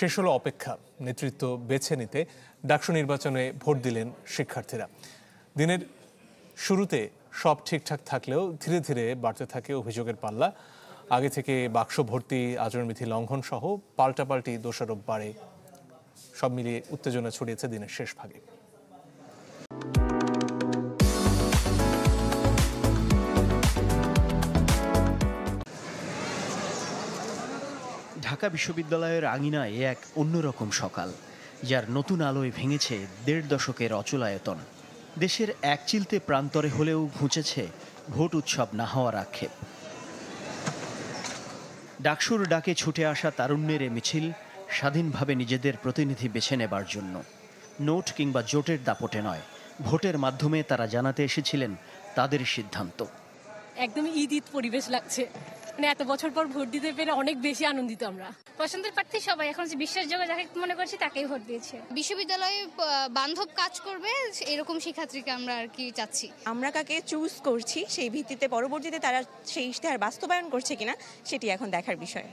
শেষ হলো অপেক্ষা। নেতৃত্ব বেছে নিতে ডাকসু নির্বাচনে ভোট দিলেন শিক্ষার্থীরা। দিনের শুরুতে সব ঠিকঠাক থাকলেও ধীরে ধীরে বাড়তে থাকে অভিযোগের পাল্লা। আগে থেকে বাক্স ভর্তি, আচরণবিধি লঙ্ঘন সহ পাল্টাপাল্টি দোষারোপ বাড়ে। সব মিলিয়ে উত্তেজনা ছড়িয়েছে দিনের শেষ ভাগে। ঢাকা বিশ্ববিদ্যালয়ের আঙিনায় এক অন্যরকম সকাল, যার নতুন আলোয় ভেঙেছে ১.৫ দশকের অচলায়তন। দেশের একচিলতে প্রান্তরে হলেও ঘুচেছে ভোট উৎসব না হওয়ার আক্ষেপ। ডাকসুর ডাকে ছুটে আসা তারুণ্যের এ মিছিল স্বাধীনভাবে নিজেদের প্রতিনিধি বেছে নেবার জন্য। নোট কিংবা জোটের দাপটে নয়, ভোটের মাধ্যমে তারা জানাতে এসেছিলেন তাদের সিদ্ধান্ত। একদম ঈদ পরিবেশ লাগছে, মানে এত বছর পর ভোট দিতে পেরে অনেক বেশি আনন্দিত আমরা। পছন্দের প্রার্থী সবাই, এখন বিশ্বাসযোগ্য যাকে মনে করছি তাকেই ভোট দিয়েছে। বিশ্ববিদ্যালয়ে বান্ধব কাজ করবে এরকম শিক্ষার্থীকে আমরা আর কি চাচ্ছি। আমরা কাকে চুজ করছি সেই ভিত্তিতে পরবর্তীতে তারা সেই ইশতেহার বাস্তবায়ন করছে কিনা সেটি এখন দেখার বিষয়।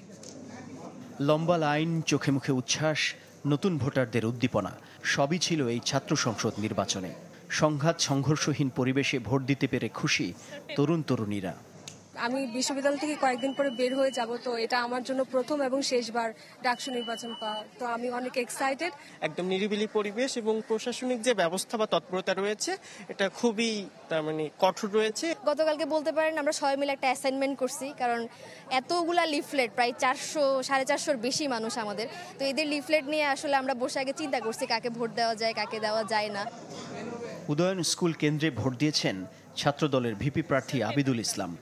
লম্বা লাইন, চোখে মুখে উচ্ছ্বাস, নতুন ভোটারদের উদ্দীপনা সবই ছিল এই ছাত্র সংসদ নির্বাচনে। সংঘাত সংঘর্ষহীন পরিবেশে ভোট দিতে পেরে খুশি তরুণ তরুণীরা। আমি বিশ্ববিদ্যালয় থেকে কয়েকদিন পরে বের হয়ে যাব, তো এটা আমার জন্য প্রথম এবং শেষবার ডাকসু নির্বাচন পাওয়া, তো আমি অনেক এক্সাইটেড। একদম নিরিবিলি পরিবেশ এবং প্রশাসনিক যে ব্যবস্থা বা তৎপরতা রয়েছে এটা খুবই কঠোর রয়েছে। গতকালকে বলতে পারেন আমরা সবাই মিলে একটা অ্যাসাইনমেন্ট করছি, কারণ এতগুলা লিফলেট, প্রায় 400-450-র বেশি মানুষ আমাদের, তো এদের লিফলেট নিয়ে আসলে আমরা বসে আগে চিন্তা করছি কাকে ভোট দেওয়া যায়, কাকে দেওয়া যায় না। উদয়ন স্কুল কেন্দ্রে ভোট দিয়েছেন ছাত্রদলের ভিপি প্রার্থী আবিদুল ইসলাম।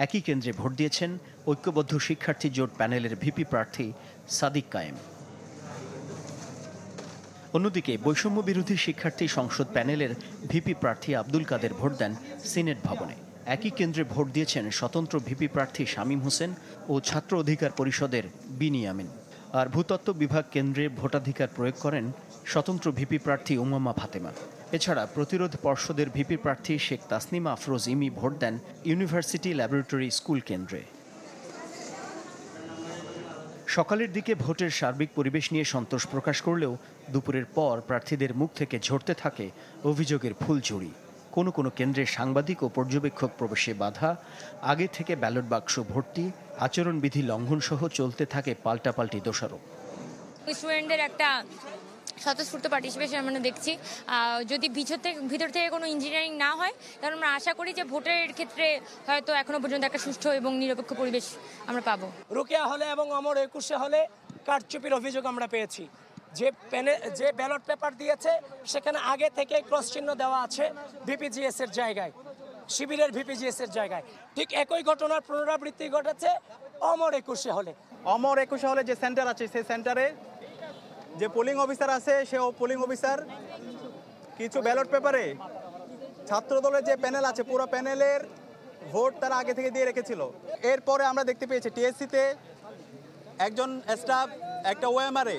একই কেন্দ্রে ভোট দিয়েছেন ঐক্যবদ্ধ শিক্ষার্থী জোট প্যানেলের ভিপি প্রার্থী সাদিক কায়েম। অন্যদিকে বৈষম্য বিরোধী শিক্ষার্থী সংসদ প্যানেলের ভিপি প্রার্থী আব্দুল কাদের ভোট দেন সিনেট ভবনে। একই কেন্দ্রে ভোট দিয়েছেন স্বতন্ত্র ভিপি প্রার্থী শামীম হোসেন ও ছাত্র অধিকার পরিষদের বিনিয়ামিন। আর ভূতত্ত্ব বিভাগ কেন্দ্রে ভোটাধিকার প্রয়োগ করেন স্বতন্ত্র ভিপি প্রার্থী উমামা ফাতেমা। এছাড়া প্রতিরোধ পর্ষদের ভিপি প্রার্থী শেখ তাসনিমা আফরোজ ইমি ভোট দেন ইউনিভার্সিটি ল্যাবরেটরি স্কুল কেন্দ্রে। সকালের দিকে ভোটের সার্বিক পরিবেশ নিয়ে সন্তোষ প্রকাশ করলেও দুপুরের পর প্রার্থীদের মুখ থেকে ঝরতে থাকে অভিযোগের ফুলঝুরি। কোনো কোনো কেন্দ্রে সাংবাদিক ও পর্যবেক্ষক প্রবেশে বাধা, আগে থেকে ব্যালট বাক্স ভর্তি, আচরণবিধি লঙ্ঘন সহ চলতে থাকে পাল্টাপাল্টি দোষারোপ। স্টুডেন্টদের একটা স্বতঃস্ফূর্ত পার্টিসিপেশন আমরা দেখছি। যদি ভিতর থেকে কোনো ইঞ্জিনিয়ারিং না হয়, তাহলে আমরা আশা করি যে ভোটের ক্ষেত্রে হয়তো এখনো পর্যন্ত একটা সুষ্ঠু এবং নিরপেক্ষ পরিবেশ আমরা পাবো। রোকেয়া হলে এবং অমর একুশে হলে কারচুপির অভিযোগ আমরা পেয়েছি। যে ব্যালট পেপার দিয়েছে সেখানে আগে থেকে ক্রস চিহ্ন দেওয়া আছে ভিপিজিএস এর জায়গায়, শিবিরের ভিপিজিএস এর জায়গায়। ঠিক একই ঘটনার পুনরাবৃত্তি ঘটেছে অমর একুশে হলে। অমর একুশে হলে যে সেন্টার আছে, সেই সেন্টারে যে পোলিং অফিসার আছে, সে পোলিং অফিসার কিছু ব্যালট পেপারে ছাত্রদলের যে প্যানেল আছে পুরো প্যানেলের ভোট তারা আগে থেকে দিয়ে রেখেছিল। এরপরে আমরা দেখতে পেয়েছি টিএসসিতে একজন স্টাফ একটা ওএমআরে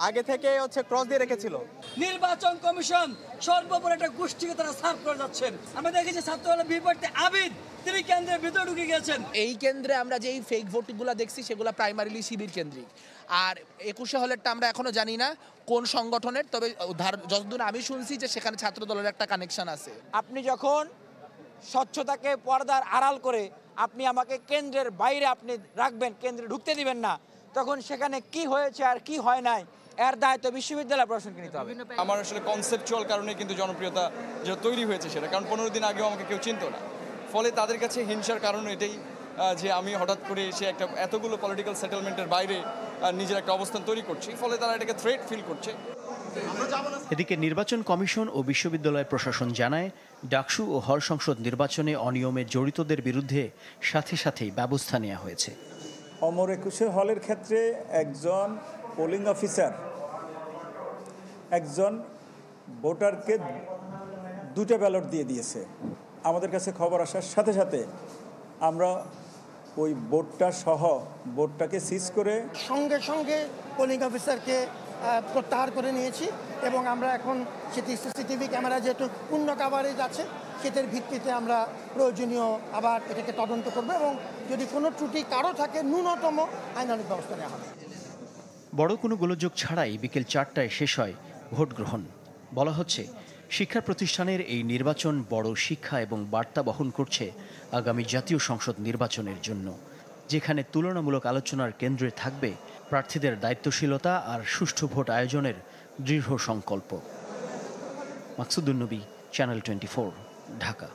আগে থেকে ক্রস দিয়ে রেখেছিল। নির্বাচন কমিশন সর্বোপরি একটা গোষ্ঠীকে তারা সার্ভ করে যাচ্ছেন। আমরা দেখেছি ছাত্রদলের বিপরীতে আবিদ তিনি কেন্দ্রের ভিতরে ঢুকে গেছেন। এই কেন্দ্রে আমরা যেই ফেক ভোটগুলো দেখছি সেগুলো প্রাইমারিলি শিবির কেন্দ্রিক। আর একুশে হলেরটা আমরা এখনো জানি না কোন সংগঠনের, তবে যতদূর আমি শুনছি যে সেখানে ছাত্রদলের একটা কানেকশন আছে। আপনি যখন স্বচ্ছতাকে পর্দার আড়াল করে আপনি আমাকে কেন্দ্রের বাইরে আপনি রাখবেন, কেন্দ্রে ঢুকতে দিবেন না, তখন সেখানে কি হয়েছে আর কি হয় নাই এর দায়িত্ব বিশ্ববিদ্যালয় প্রশাসনকে নিতে হবে। আমার আসলে কনসেপচুয়াল কারণে কিন্তু জনপ্রিয়তা যেটা তৈরি হয়েছে সেটা, কারণ 15 দিন আগেও আমাকে কেউ চিনত না। ফলে তাদের কাছে হিংসার কারণ এটাই যে আমি হঠাৎ করে এসে একটা এতগুলো পলিটিক্যাল সেটেলমেন্টের বাইরে নিজের একটা অবস্থান তৈরি করছি, ফলে তারা এটাকে থ্রেট ফিল করছে। এদিকে নির্বাচন কমিশন ও বিশ্ববিদ্যালয় প্রশাসন জানায়, ডাকসু ও হল সংসদ নির্বাচনে অনিয়মে জড়িতদের বিরুদ্ধে সাথে সাথেই ব্যবস্থা নেওয়া হয়েছে। অমর একুশে হলের ক্ষেত্রে একজন পোলিং অফিসার একজন ভোটারকে 2টা ব্যালট দিয়ে দিয়েছে। আমাদের কাছে খবর আসার সাথে সাথে আমরা ওই ভোটটাকে সিজ করে সঙ্গে সঙ্গে পোলিং অফিসারকে প্রত্যাহার করে নিয়েছি এবং আমরা এখন সেটি সিসিটিভি ক্যামেরা যেহেতু পূর্ণ কাভারেজ আছে সেটার ভিত্তিতে আমরা প্রয়োজনীয় আবার এটাকে তদন্ত করব এবং যদি কোনো ত্রুটি কারো থাকে ন্যূনতম আইনানুগ ব্যবস্থা নেওয়া হবে। বড় কোনো গোলযোগ ছাড়াই বিকেল 4টায় শেষ হয় ভোট গ্রহণ। বলা হচ্ছে শিক্ষা প্রতিষ্ঠানের এই নির্বাচন বড় শিক্ষা এবং বার্তা বহন করছে আগামী জাতীয় সংসদ নির্বাচনের জন্য, যেখানে তুলনামূলক আলোচনার কেন্দ্রে থাকবে প্রার্থীদের দায়িত্বশীলতা আর সুষ্ঠু ভোট আয়োজনের দৃঢ় সংকল্প। মাকসুদুন নবী, চ্যানেল 24, ঢাকা।